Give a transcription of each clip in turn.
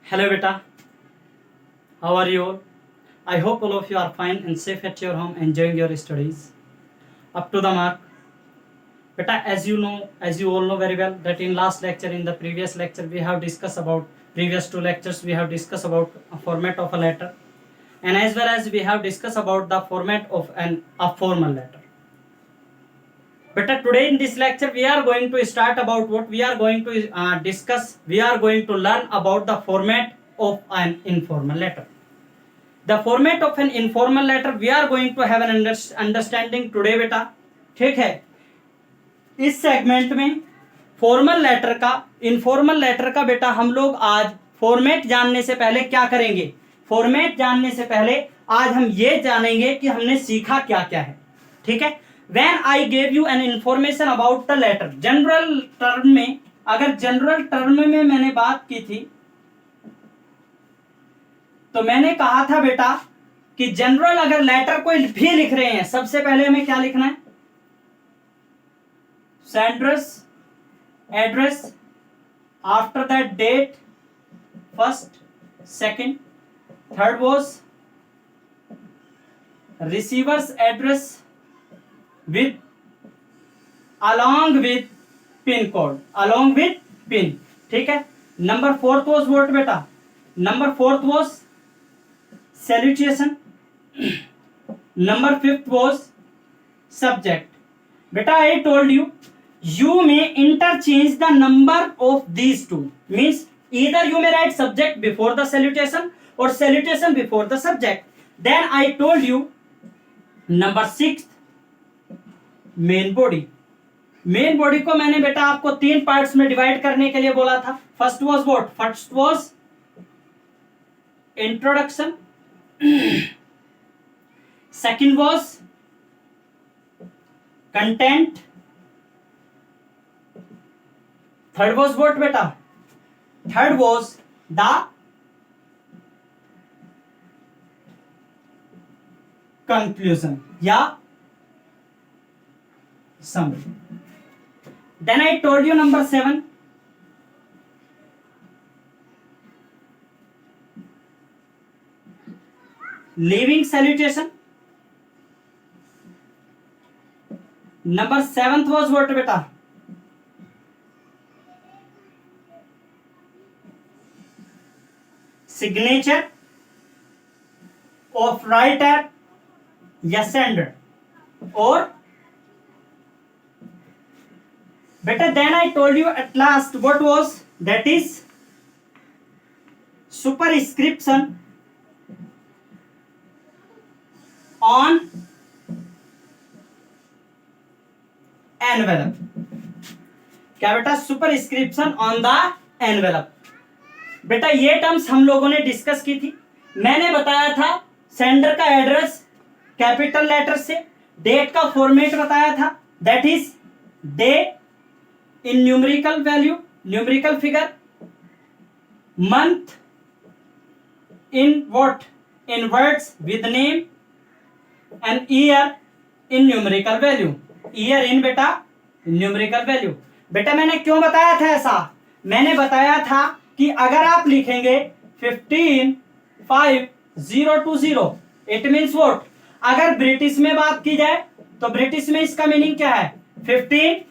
Hello beta, how are you all? I hope all of you are fine and safe at your home, enjoying your studies. Up to the mark. Beta, as you all know very well, that in last lecture, in the previous lecture, we have discussed about previous two lectures, we have discussed about a format of a letter, and as well as we have discussed about the format of a formal letter. Beta, today in this lecture, we are going to start about what we are going to discuss. We are going to learn about the format of an informal letter. The format of an informal letter we are going to have an understanding today बेटा, ठीक है। इस segment में formal letter का, informal letter का बेटा हम लोग आज फॉर्मेट जानने से पहले क्या करेंगे, फॉर्मेट जानने से पहले आज हम ये जानेंगे कि हमने सीखा क्या क्या है, ठीक है। When I gave you an information about the letter, general term में, अगर जनरल टर्म में मैंने बात की थी तो मैंने कहा था बेटा कि जनरल अगर लेटर कोई भी लिख रहे हैं, सबसे पहले हमें क्या लिखना है, sender's address, after that date, first, second, third was receiver's address with along with pin code, along with pin, ठीक है। नंबर फोर्थ वाज व्हाट बेटा, number fourth was salutation. Number fifth was subject. Beta, I told you, you may interchange the number of these two. Means either you may write subject before the salutation or salutation before the subject. Then I told you number sixth, main body. Main body को मैंने बेटा आपको तीन parts में divide करने के लिए बोला था। First was what, first was introduction, second was content, third was what beta, third was the conclusion या summary. Then I told you number 7, leaving salutation. Number 7th was what beta, signature of writer या sender, और beta then I told you at last what was, that is superscription on envelope. क्या बेटा, superscription on the envelope. बेटा ये terms हम लोगों ने discuss की थी। मैंने बताया था सेंडर का एड्रेस कैपिटल लेटर से, डेट का फॉर्मेट बताया था, that is day in numerical value, numerical figure, month in what, in words with name, and year in numerical value, year in बेटा न्यूमेरिकल वैल्यू। बेटा मैंने क्यों बताया था ऐसा, मैंने बताया था कि अगर आप लिखेंगे 155020, इट मींस व्हाट, अगर ब्रिटिश में बात की जाए तो ब्रिटिश में इसका मीनिंग क्या है, 15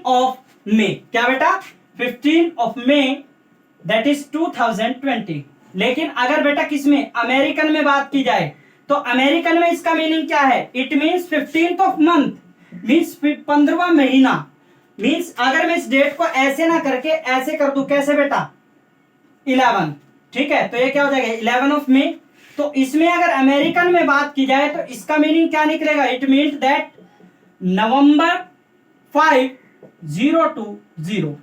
ऑफ मे, क्या बेटा 15 ऑफ मे, दैट इज 2020। लेकिन अगर बेटा किस में, अमेरिकन में बात की जाए तो अमेरिकन में इसका मीनिंग क्या है, it means 15th of month, means 15वां महीना। मींस अगर मैं इस डेट को ऐसे ना करके ऐसे कर दूं, कैसे बेटा 11, ठीक है, तो ये क्या हो जाएगा 11 ऑफ मे। तो इसमें अगर अमेरिकन में बात की जाए तो इसका मीनिंग क्या निकलेगा, इट मीन्स दैट नवंबर 5020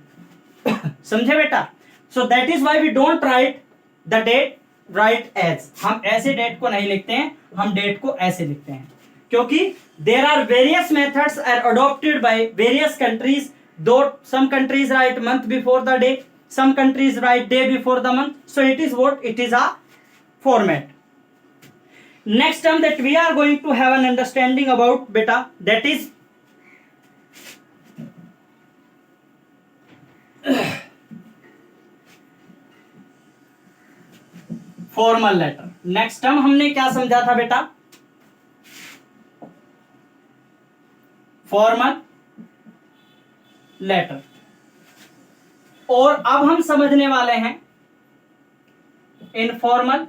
समझे बेटा। So that is why we don't write the date right as, हम ऐसे डेट को नहीं लिखते हैं, हम डेट को ऐसे लिखते हैं, क्योंकि there are various methods are adopted by various countries, though some countries write month before the day, some countries write day before the month, so it is what, it is a format. Next term that we are going to have an understanding about बेटा, that is formal letter. Next term हमने क्या समझा था बेटा? Formal letter. और अब हम समझने वाले हैं इनफॉर्मल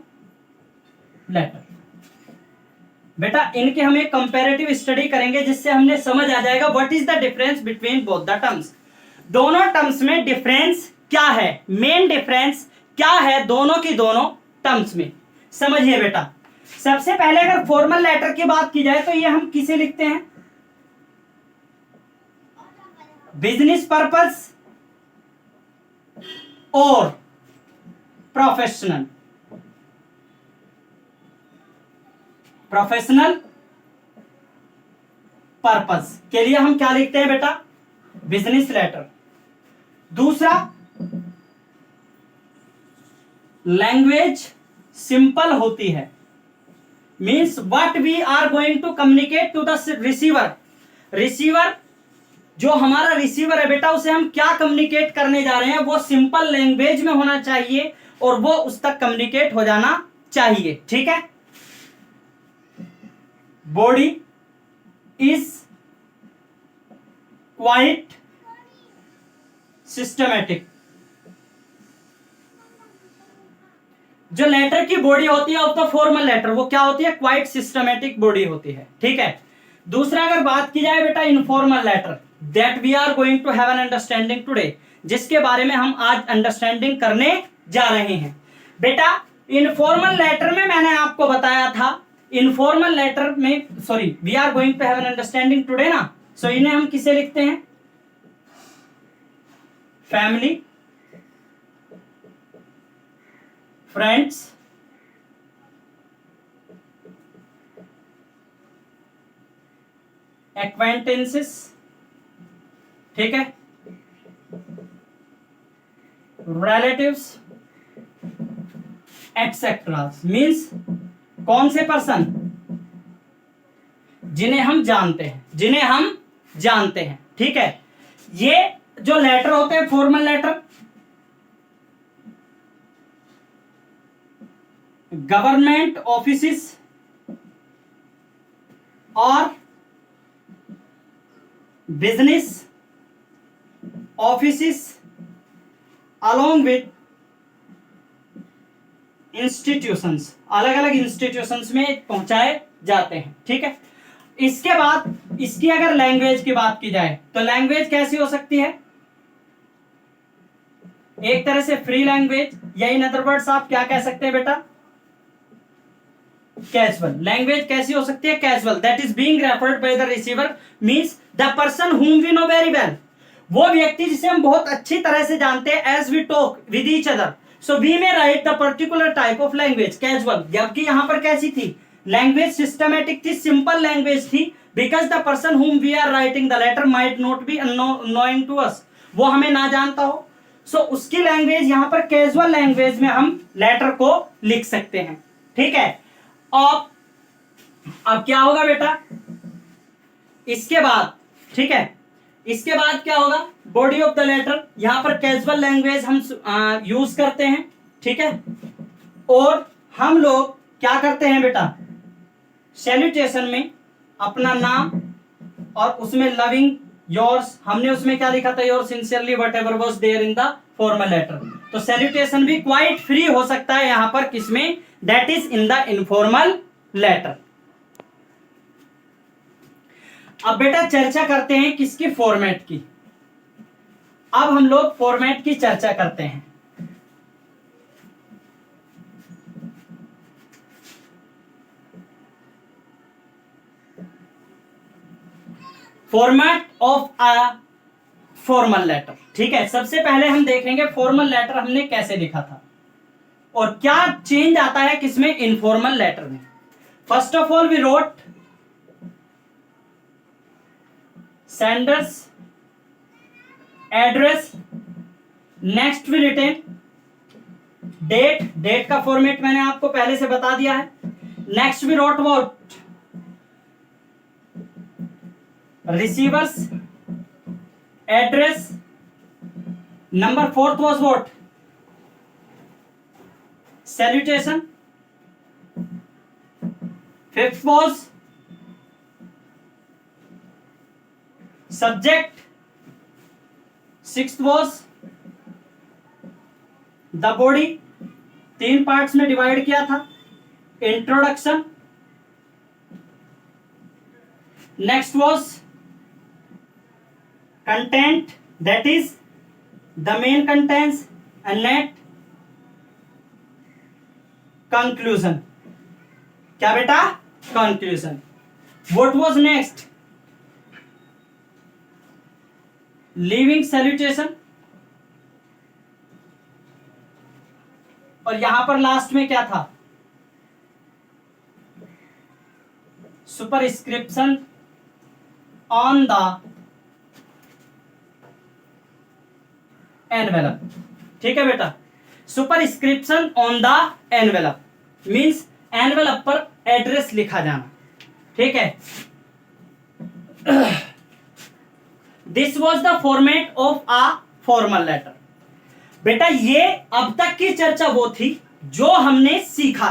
लेटर। बेटा इनके हम एक कंपैरेटिव स्टडी करेंगे जिससे हमने समझ आ जाएगा what is the difference between both the terms. दोनों टर्म्स में डिफरेंस क्या है, मेन डिफरेंस क्या है दोनों की दोनों टर्म्स में, समझिए बेटा। सबसे पहले अगर फॉर्मल लेटर की बात की जाए तो ये हम किसे लिखते हैं? बिजनेस पर्पस और प्रोफेशनल पर्पस के लिए हम क्या लिखते हैं बेटा? Business letter. दूसरा, लैंग्वेज सिंपल होती है, means what we are going to communicate to the receiver. Receiver जो हमारा रिसीवर है बेटा, उसे हम क्या कम्युनिकेट करने जा रहे हैं वो सिंपल लैंग्वेज में होना चाहिए और वो उस तक कम्युनिकेट हो जाना चाहिए, ठीक है। Body is quite systematic. जो लेटर की बॉडी होती है ऑफ द फॉर्मल लेटर वो क्या होती है? क्वाइट सिस्टमैटिक बॉडी होती है, ठीक है। दूसरा अगर बात की जाए बेटा informal letter, that we are going to have an understanding today, जिसके बारे में हम आज अंडरस्टैंडिंग करने जा रहे हैं। बेटा इनफॉर्मल लेटर में मैंने आपको बताया था, इनफॉर्मल लेटर में sorry we are going to have an understanding today ना, सो इन्हें हम किसे लिखते हैं? फैमिली, फ्रेंड्स, एक्वेंटेंसेस, ठीक है, रिलेटिव्स एक्सेट्रा। मीन्स कौन से पर्सन? जिन्हें हम जानते हैं, जिन्हें हम जानते हैं, ठीक है। ये जो लेटर होते हैं फॉर्मल लेटर, गवर्नमेंट ऑफिसेस और business offices along with institutions, अलग अलग इंस्टीट्यूशंस में पहुंचाए जाते हैं, ठीक है। इसके बाद इसकी अगर लैंग्वेज की बात की जाए तो लैंग्वेज कैसी हो सकती है? एक तरह से फ्री लैंग्वेज, या इन अदर वर्ड्स आप क्या कह सकते हैं बेटा? Casual language. कैसी हो सकती है? Casual. That is being referred by the receiver, means the person whom we know very well, वो व्यक्ति जिसे हम बहुत अच्छी तरह से जानते हैं, as we talk with each other, so we may write the particular type of language casual। जबकि यहां पर कैसी थी? लैंग्वेज सिस्टमैटिक थी, सिंपल लैंग्वेज थी, because the person whom we are writing the letter might not be knowing to us, वो हमें ना जानता हो, सो उसकी लैंग्वेज यहां पर कैजुअल लैंग्वेज में हम लेटर को लिख सकते हैं, ठीक है। अब क्या होगा बेटा इसके बाद? ठीक है, इसके बाद क्या होगा? बॉडी ऑफ द लेटर, यहां पर कैजुअल लैंग्वेज हम यूज करते हैं, ठीक है। और हम लोग क्या करते हैं बेटा? सैल्यूटेशन में अपना नाम और उसमें लविंग योर्स, हमने उसमें क्या लिखा था? Your sincerely whatever was there in the formal letter. तो सैल्यूटेशन भी क्वाइट फ्री हो सकता है यहां पर, किसमें? That is in the informal letter. अब बेटा चर्चा करते हैं किसकी? फॉर्मेट की। अब हम लोग फॉर्मेट की चर्चा करते हैं। Format of a formal letter, ठीक है। सबसे पहले हम देखेंगे फॉर्मल लेटर हमने कैसे लिखा था और क्या चेंज आता है किसमें? इनफॉर्मल लेटर में। First of all we wrote sender's address, next we written date, date का फॉर्मेट मैंने आपको पहले से बता दिया है। Next we wrote what? Receiver's address. Number fourth was what? Salutation. Fifth was subject. Sixth was the body. 3 parts में divide किया था. Introduction. Next was content, that is the main contents, and net conclusion. क्या बेटा? Conclusion. What was next? Leaving salutation. और यहां पर last में क्या था? Superscription on the envelope. ठीक है बेटा? Superscription on the envelope means envelope पर एड्रेस लिखा जाना. ठीक है? This was the format of a formal letter. बेटा ये अब तक की चर्चा वो थी जो हमने सीखा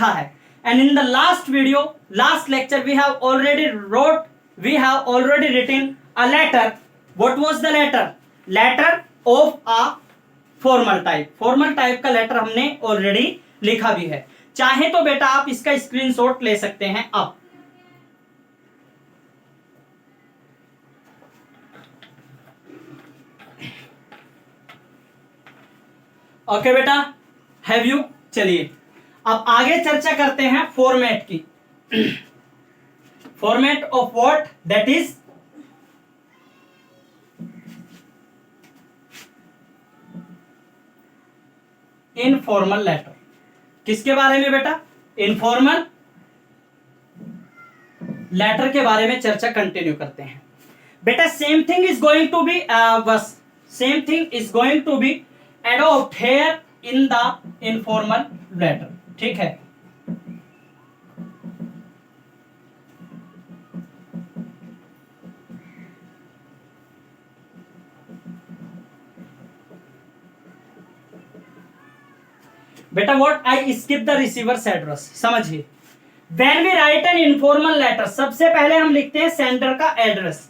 है. And in the last video, last lecture, we have already written a letter. What was the letter? Letter of a formal type. Formal type का letter हमने already लिखा भी है. चाहे तो बेटा आप इसका स्क्रीनशॉट ले सकते हैं अब. ओके बेटा, हैव यू. चलिए अब आगे चर्चा करते हैं फॉर्मेट की. Format of what? That is informal letter. किसके बारे में बेटा? इनफॉर्मल लेटर के बारे में चर्चा कंटिन्यू करते हैं. बेटा same thing is going to be adopt here in the informal letter. ठीक है? बेटा what I skip the receiver's address. समझिए, when we write an informal letter, सबसे पहले हम लिखते हैं सेंडर का एड्रेस.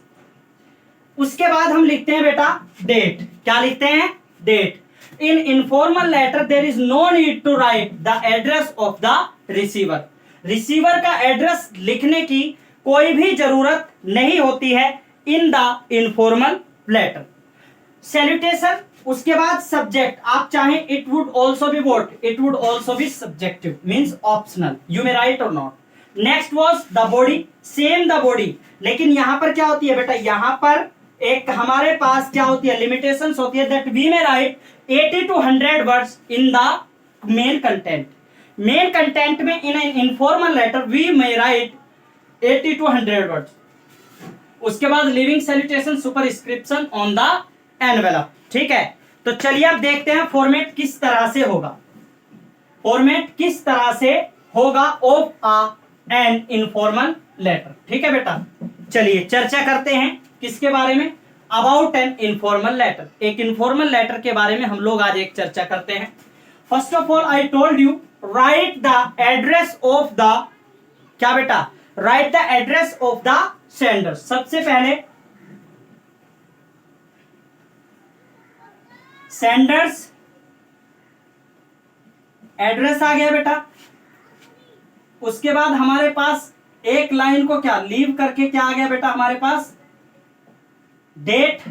उसके बाद हम लिखते हैं बेटा डेट. क्या लिखते हैं? Date. In informal letter there is no need to write the address of the receiver. Receiver का एड्रेस लिखने की कोई भी जरूरत नहीं होती है in the informal letter. Salutation, उसके बाद सब्जेक्ट. आप चाहें it would also be what? It would also be subjective means optional. You may write और not. Next was the body. Same the body, लेकिन यहां पर क्या होती है बेटा? यहां पर एक हमारे पास क्या होती है? लिमिटेशंस होती है. That we may write 80 to 100 words in the main content. Main content में in an informal letter we may write 80 to 100 words. उसके बाद living salutation, superscription on the envelope. ठीक है? तो चलिए अब देखते हैं फॉर्मेट किस तरह से होगा. फॉर्मेट किस तरह से होगा ऑफ एन इनफॉर्मल लेटर. ठीक है बेटा? चलिए चर्चा करते हैं किसके बारे में? About an informal letter. एक इनफॉर्मल लेटर के बारे में हम लोग आज एक चर्चा करते हैं. First of all I told you right the address of the, क्या बेटा? Right the address of the sender. सबसे पहले सेंडर्स एड्रेस आ गया बेटा. उसके बाद हमारे पास एक लाइन को क्या लीव करके क्या आ गया बेटा हमारे पास? डेट.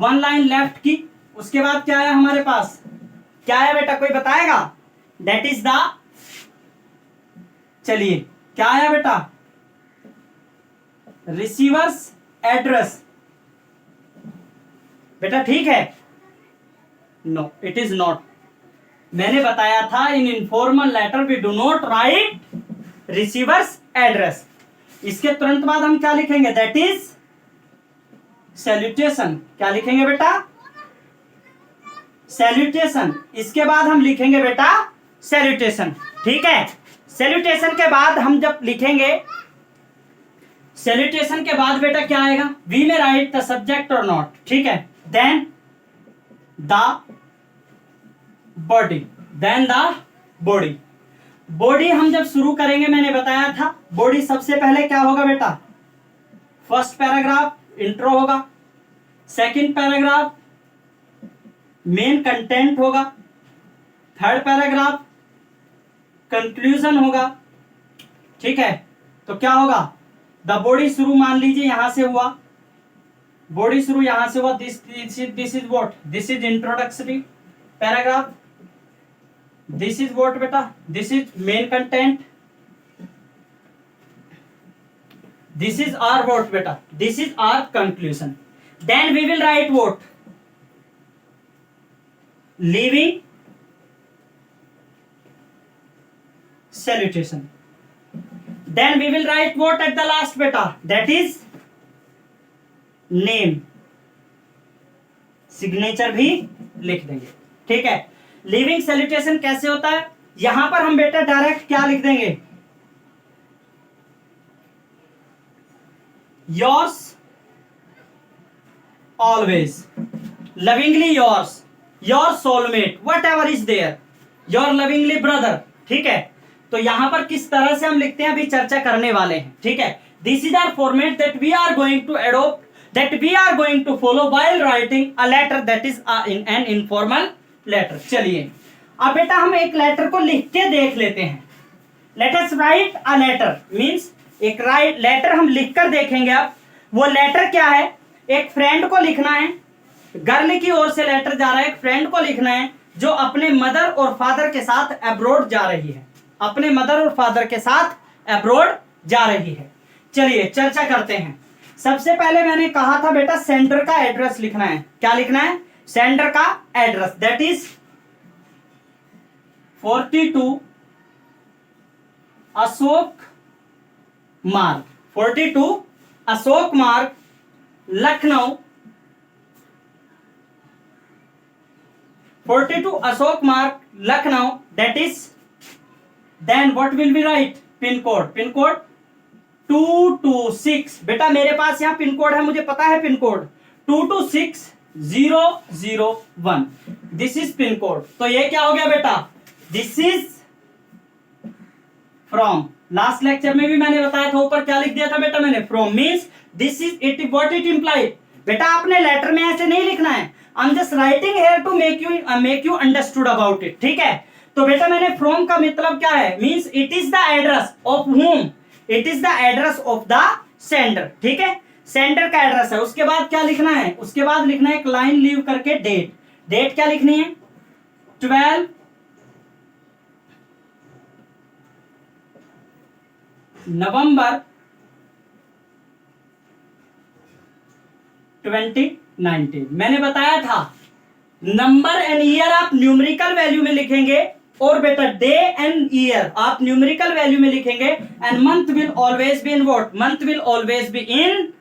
1 लाइन लेफ्ट की. उसके बाद क्या है हमारे पास? क्या है बेटा? कोई बताएगा? दैट इज द, चलिए क्या है बेटा? Receiver's address. बेटा ठीक है? No, it is not. मैंने बताया था in informal letter we do not write receiver's address. इसके तुरंत बाद हम क्या लिखेंगे? That is salutation. क्या लिखेंगे बेटा? सैल्यूटेशन. इसके बाद हम लिखेंगे बेटा सैल्यूटेशन. ठीक है? सैल्यूटेशन के बाद हम जब लिखेंगे, सैल्यूटेशन के बाद बेटा क्या आएगा? वी में राइट द सब्जेक्ट और नॉट. ठीक है? Then the body. बॉडी हम जब शुरू करेंगे, मैंने बताया था बॉडी सबसे पहले क्या होगा बेटा, फर्स्ट पैराग्राफ इंट्रो होगा, सेकंड पैराग्राफ मेन कंटेंट होगा, थर्ड पैराग्राफ कंक्लूजन होगा। ठीक है, तो क्या होगा, द बॉडी शुरू मान लीजिए यहां से हुआ, बॉडी शुरू यहां से हुआ, this is what, this is introductory paragraph, this is what बेटा, this is main content, this is our what बेटा, this is our conclusion. Then we will write what, leaving salutation. Then we will write what at the last beta, that is name, signature भी लिख देंगे। ठीक है, living salutation कैसे होता है, यहां पर हम बेटा डायरेक्ट क्या लिख देंगे, yours always, lovingly yours, your soulmate, whatever is there, your lovingly brother। ठीक है, तो यहां पर किस तरह से हम लिखते हैं अभी चर्चा करने वाले हैं। ठीक है, this is our format that we are going to adopt, that we are going to follow while writing a letter, that is in an informal letter. चलिए अब बेटा हम एक लेटर को लिख के देख लेते हैं। Let us write a letter, means एक राइट लेटर हम लिख कर देखेंगे। अब वो लेटर क्या है, एक फ्रेंड को लिखना है, गर्ल की ओर से लेटर जा रहा है, एक फ्रेंड को लिखना है जो अपने मदर और फादर के साथ अब्रॉड जा रही है, अपने मदर और फादर के साथ अब्रॉड जा रही है। चलिए चर्चा करते हैं। सबसे पहले मैंने कहा था बेटा सेंडर का एड्रेस लिखना है। क्या लिखना है, सेंडर का एड्रेस, दैट इज 42 अशोक मार्ग, 42 Ashok Marg, Lucknow, 42 Ashok Marg, Lucknow, that is, then what will be write, pin code, pin code 226। बेटा मेरे पास यहां पिन कोड है, मुझे पता है pin code 226001, this is pin code. तो ये क्या हो गया बेटा, this is from, last lecture में भी मैंने बताया था, ऊपर क्या लिख दिया था बेटा मैंने, from means this is it, what it implied. बेटा आपने लेटर में ऐसे नहीं लिखना है, I am just writing here to make you understood about it. ठीक है, तो बेटा मैंने फ्रॉम का मतलब क्या है, means it is the address of हुम, it is the address of the sender. ठीक है, सेंडर का एड्रेस है। उसके बाद क्या लिखना है, उसके बाद लिखना है एक लाइन लीव करके डेट, डेट क्या लिखनी है, 12 नवंबर 2019। मैंने बताया था नंबर एंड ईयर आप न्यूमेरिकल वैल्यू में लिखेंगे, और बेटा डे एंड ईयर आप न्यूमेरिकल वैल्यू में लिखेंगे, and month will always be in what, month will always be in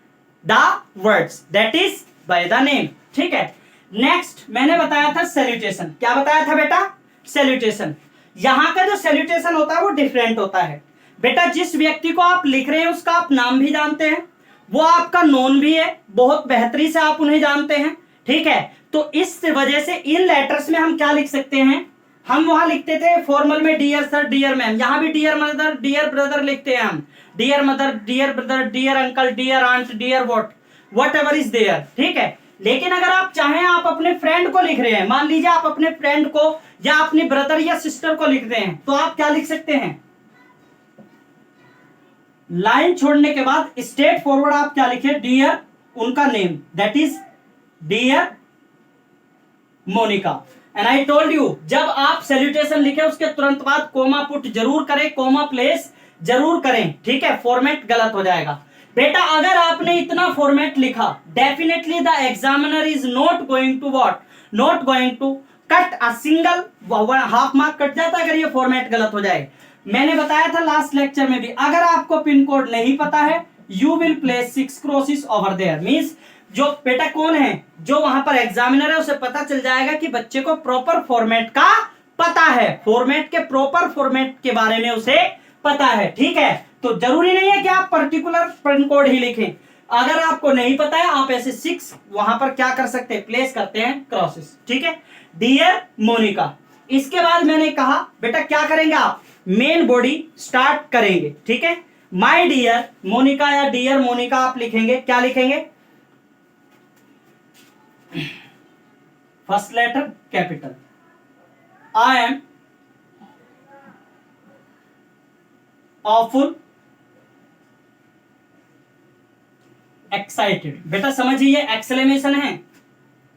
the words, that is by the name. ठीक है, नेक्स्ट मैंने बताया था सैल्यूटेशन। क्या बताया था बेटा, सैल्यूटेशन। यहां का जो सैल्यूटेशन होता है वो डिफरेंट होता है। बेटा जिस व्यक्ति को आप लिख रहे हैं उसका आप नाम भी जानते हैं, वो आपका नोन भी है, बहुत बेहतरी से आप उन्हें जानते हैं। ठीक है, तो इस वजह से इन लेटर्स में हम क्या लिख सकते हैं, हम वहां लिखते थे फॉर्मल में डियर सर, डियर मैम, यहां भी डियर मदर, डियर ब्रदर लिखते हैं हम, dear mother, dear brother, dear uncle, dear aunt, dear whatever is there. ठीक है, लेकिन अगर आप चाहें, आप अपने फ्रेंड को लिख रहे हैं, मान लीजिए आप अपने फ्रेंड को या अपने ब्रदर या सिस्टर को लिख रहे हैं, तो आप क्या लिख सकते हैं, लाइन छोड़ने के बाद स्ट्रेट फॉरवर्ड आप क्या लिखे, डियर उनका name, that is dear Monica. And I told you, जब आप सैल्यूटेशन लिखे उसके तुरंत बाद कोमा पुट जरूर करें, कोमा प्लेस जरूर करें। ठीक है, फॉर्मेट गलत हो जाएगा। बेटा अगर आपने इतना फॉर्मेट लिखा, definitely the examiner is not going to what, not going to cut a single, half mark cut जाता है अगर ये फॉर्मेट गलत हो जाए। मैंने बताया था लास्ट लेक्चर में भी, अगर आपको पिन कोड नहीं पता है, you will place 6 crosses over there, means जो बेटा कौन है, जो वहां पर एग्जामिनर है, उसे पता चल जाएगा कि बच्चे को प्रॉपर फॉर्मेट का पता है, फॉर्मेट के प्रॉपर फॉर्मेट के बारे में उसे पता है। ठीक है, तो जरूरी नहीं है कि आप पर्टिकुलर पिन कोड ही लिखें, अगर आपको नहीं पता है आप ऐसे 6 वहां पर क्या कर सकते हैं, प्लेस करते हैं क्रॉसेस। ठीक है, डियर मोनिका। इसके बाद मैंने कहा बेटा क्या करेंगे आप, मेन बॉडी स्टार्ट करेंगे, ठीक है। माय डियर मोनिका या डियर मोनिका आप लिखेंगे, क्या लिखेंगे? First letter capital. I am awful excited. बेटा समझिए ये एक्सक्लेमेशन है,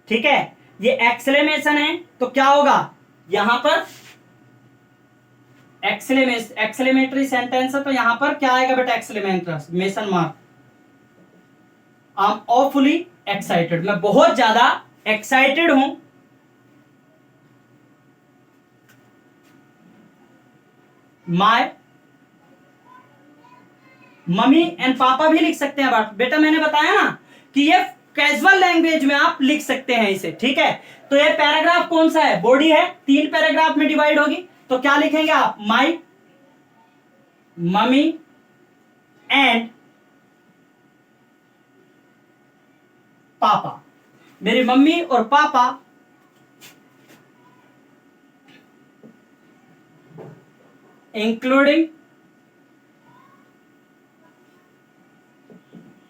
ठीक है, ये एक्सक्लेमेशन है, तो क्या होगा यहां पर एक्सक्लेमेटरी सेंटेंस है, तो यहां पर क्या आएगा बेटा? Exclamation mark. I am awfully excited, मैं बहुत ज्यादा एक्साइटेड हूं। माय मम्मी एंड पापा भी लिख सकते हैं बेटा, मैंने बताया ना कि ये कैजुअल लैंग्वेज में आप लिख सकते हैं इसे, ठीक है। तो ये पैराग्राफ कौन सा है? बॉडी है, 3 पैराग्राफ में डिवाइड होगी, तो क्या लिखेंगे आप? माय मम्मी एंड पापा, मेरी मम्मी और papa including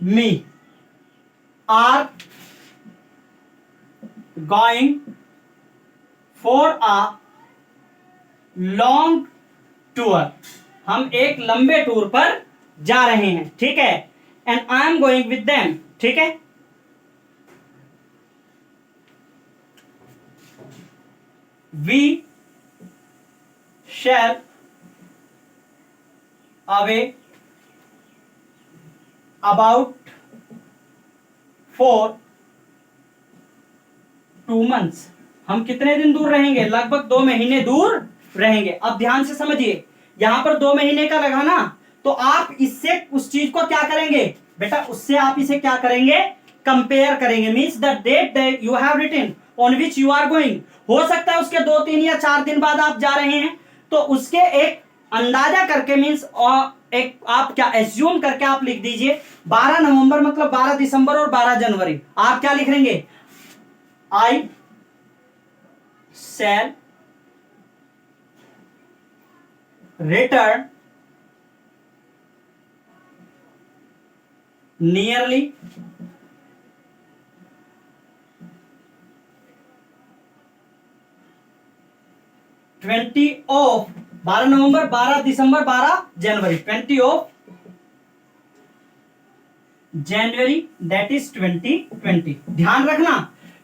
me are going for a long tour, हम एक लंबे टूर पर जा रहे हैं, ठीक है। And I am going with them, ठीक है। We shall away about for 2 months, हम कितने दिन दूर रहेंगे? लगभग 2 महीने दूर रहेंगे। अब ध्यान से समझिए, यहां पर 2 महीने का लगा ना, तो आप इससे उस चीज को क्या करेंगे बेटा? उससे आप इसे क्या करेंगे? कंपेयर करेंगे। Means the date that you have written on which you are going, हो सकता है उसके 2, 3 या 4 दिन बाद आप जा रहे हैं, तो उसके एक अंदाजा करके मीन्स एक आप क्या एज्यूम करके आप लिख दीजिए 12 नवंबर मतलब 12 दिसंबर और 12 जनवरी। आप क्या लिख लेंगे? I shall return nearly 20 of 12 November 12 December 12 January 20 of January, that is 2020। ध्यान रखना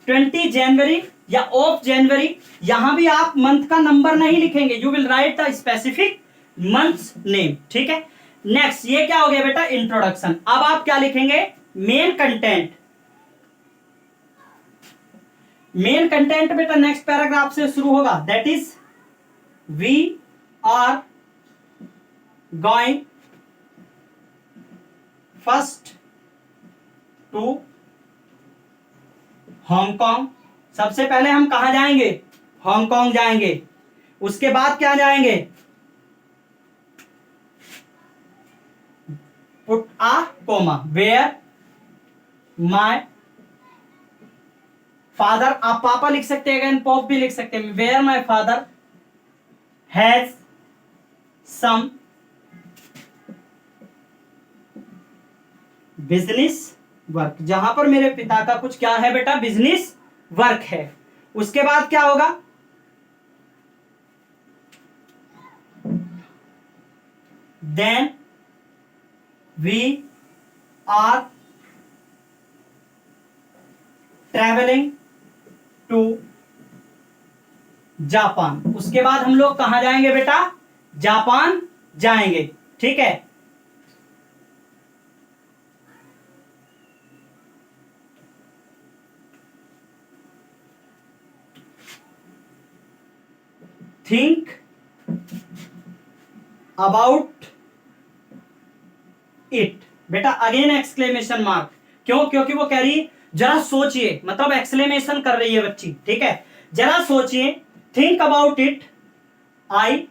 20 जनवरी या ऑफ जनवरी, यहां भी आप मंथ का नंबर नहीं लिखेंगे, you will write the specific months name, ठीक है। नेक्स्ट ये क्या हो गया बेटा? इंट्रोडक्शन। अब आप क्या लिखेंगे? Main content. मेन कंटेंट बेटा नेक्स्ट पैराग्राफ से शुरू होगा, that is we are going first to Hong Kong. सबसे पहले हम कहां जाएंगे? हांगकांग जाएंगे। उसके बाद क्या जाएंगे? Put a comma where my father, आप पापा लिख सकते हैं, अगेन पॉप भी लिख सकते हैं। Where my father has some business work, जहां पर मेरे पिता का कुछ क्या है बेटा? बिजनेस वर्क है। उसके बाद क्या होगा? Then we are travelling to Japan. उसके बाद हम लोग कहां जाएंगे बेटा? जापान जाएंगे, ठीक है। थिंक अबाउट इट, बेटा अगेन एक्सक्लेमेशन मार्क। क्यों? क्योंकि वो कह रही जरा सोचिए, मतलब एक्सक्लेमेशन कर रही है बच्ची, ठीक है। जरा सोचिए, think about it, I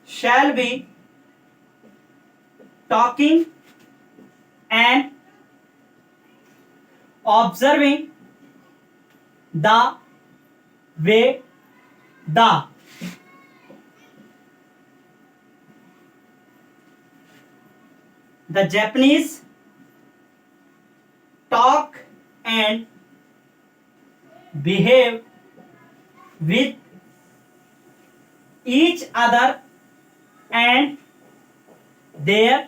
shall be talking and observing the way the the Japanese talk and behave with each other and their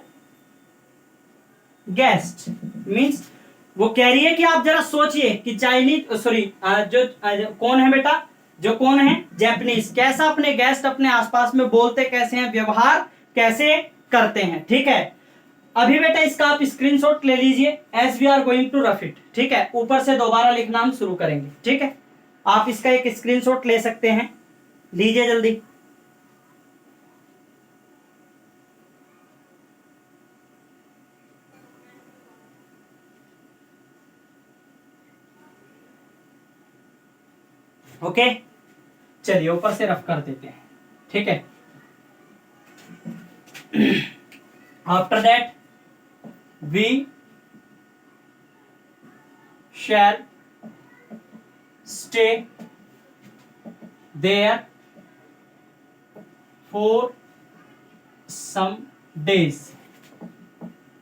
guests। Means वो कह रही है कि आप जरा सोचिए कि चाइनीज सॉरी कौन है बेटा, जो कौन है जैपनीज, कैसा अपने गेस्ट अपने आसपास में बोलते कैसे हैं, व्यवहार कैसे करते हैं। ठीक है, अभी बेटा इसका आप स्क्रीनशॉट ले लीजिए as we are going to rough it. ठीक है, ऊपर से दोबारा लिखना हम शुरू करेंगे। ठीक है, आप इसका एक स्क्रीनशॉट ले सकते हैं, लीजिए जल्दी। ओके, चलिए ऊपर से रफ कर देते हैं। ठीक है, after that we shall stay there for some days,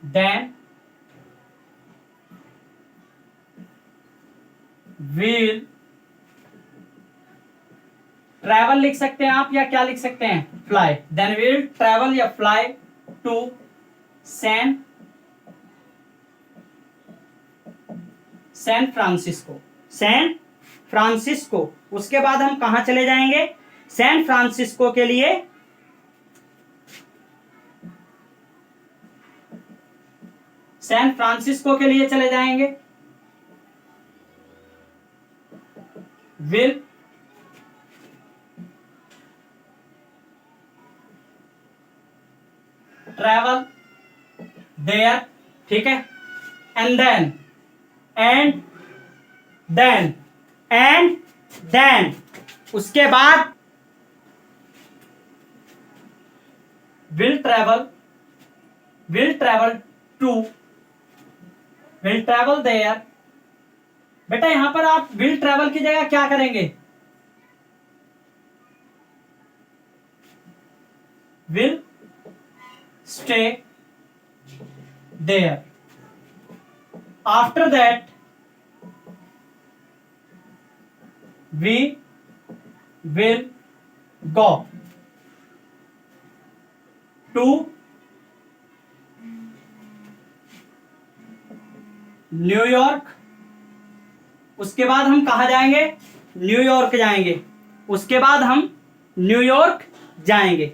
then will travel लिख सकते हैं आप, या क्या लिख सकते हैं, फ्लाई। देन विल ट्रैवल या fly to San Francisco, San Francisco. उसके बाद हम कहां चले जाएंगे, सैन फ्रांसिस्को के लिए चले जाएंगे। Will travel there. ठीक है, एंड देन उसके बाद विल ट्रैवल देयर। बेटा यहां पर आप विल ट्रैवल की जगह क्या करेंगे, will stay there। After that we will go to New York. उसके बाद हम कहा जाएंगे, न्यूयॉर्क जाएंगे। उसके बाद हम न्यूयॉर्क जाएंगे।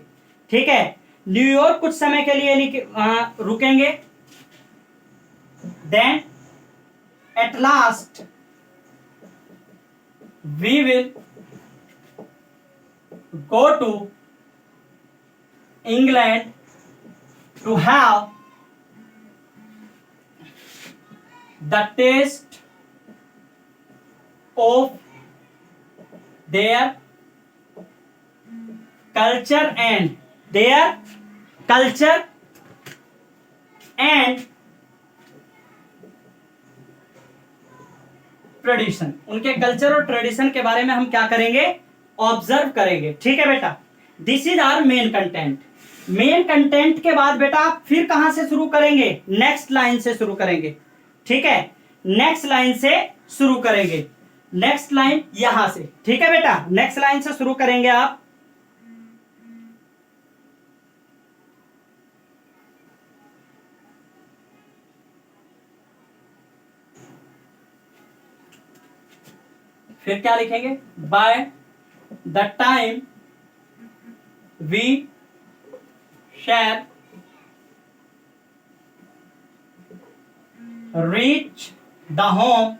ठीक है, न्यूयॉर्क कुछ समय के लिए रुकेंगे। Then at last we will go to England to have the taste of their culture and tradition. उनके कल्चर और ट्रेडिशन के बारे में हम क्या करेंगे, ऑब्जर्व करेंगे। ठीक है बेटा, this is our main content. Main content के बाद बेटा आप फिर कहां से शुरू करेंगे, नेक्स्ट लाइन से शुरू करेंगे। ठीक है, नेक्स्ट लाइन से शुरू करेंगे, नेक्स्ट लाइन यहां से। ठीक है बेटा, नेक्स्ट लाइन से शुरू करेंगे आप। फिर क्या लिखेंगे, by the time we shall reach the home.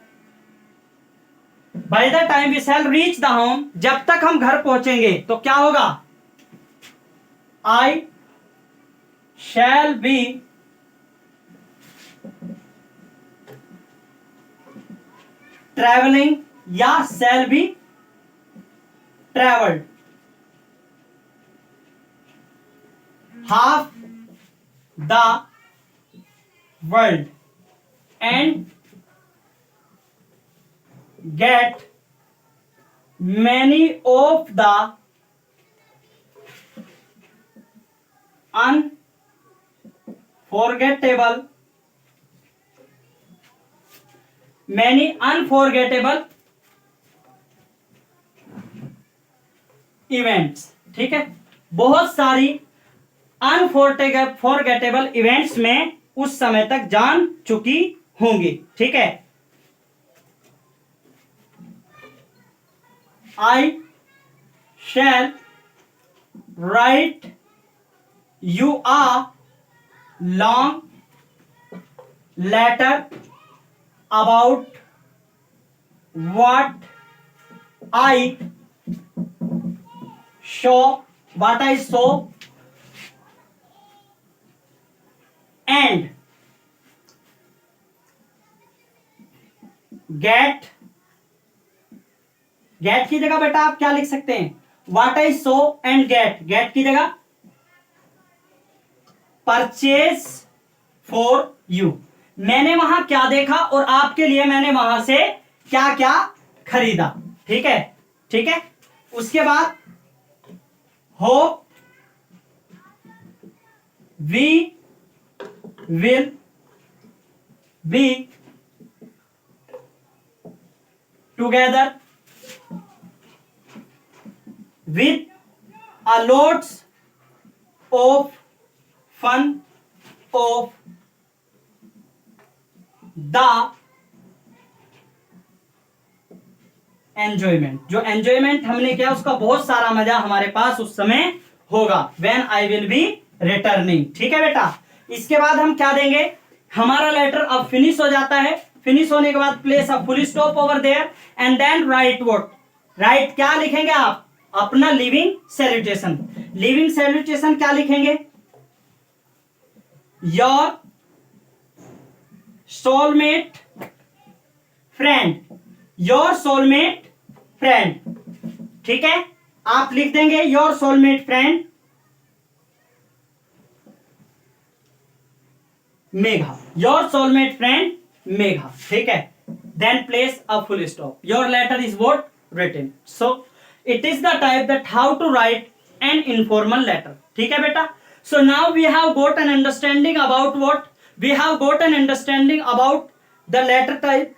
By the time we shall reach the home, जब तक हम घर पहुंचेंगे तो क्या होगा, आई शैल बी ट्रैवलिंग या shall be travelled half the world and get many of the forgettable, many unforgettable events. ठीक है, बहुत सारी अनफॉरगेटेबल इवेंट्स में उस समय तक जान चुकी होंगी. ठीक है, I shall write you a long letter about what I saw and get की जगह बेटा आप क्या लिख सकते हैं, what I saw and get की जगह परचेज फॉर यू, मैंने वहां क्या देखा और आपके लिए मैंने वहां से क्या क्या खरीदा. ठीक है, ठीक है. उसके बाद hope we will be together with a lots of fun of the enjoyment. जो enjoyment हमने किया उसका बहुत सारा मजा हमारे पास उस समय होगा. when I will be returning. ठीक है बेटा, इसके बाद हम क्या देंगे, हमारा लेटर अब फिनिश हो जाता है. फिनिश होने के बाद place a full stop over there and then write what, write क्या लिखेंगे आप, अपना लिविंग सैल्यूटेशन. लिविंग सैल्यूटेशन क्या लिखेंगे, your soulmate friend, your soulmate friend. ठीक है, आप लिख देंगे your soulmate friend Megha, your soulmate friend Megha. ठीक है, then place a full stop. Your letter is what written. So it is the type that how to write an informal letter. ठीक है बेटा. So now we have got an understanding about what, we have got an understanding about the letter type,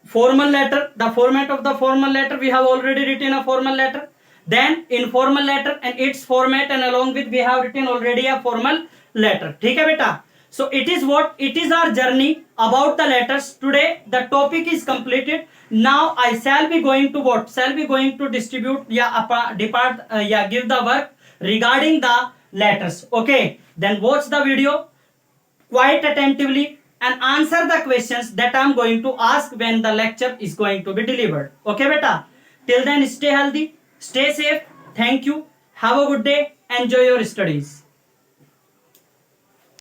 formal letter, the format of the formal letter. We have already written a formal letter, then informal letter and its format, and along with we have written already a formal letter. ठीक है बेटा. So it is what, it is our journey about the letters. Today the topic is completed. Now I shall be going to what, shall be going to distribute give the work regarding the letters. Okay, then watch the video quite attentively and answer the questions that I am going to ask when the lecture is going to be delivered. Okay beta, till then stay healthy, stay safe. Thank you, have a good day, enjoy your studies.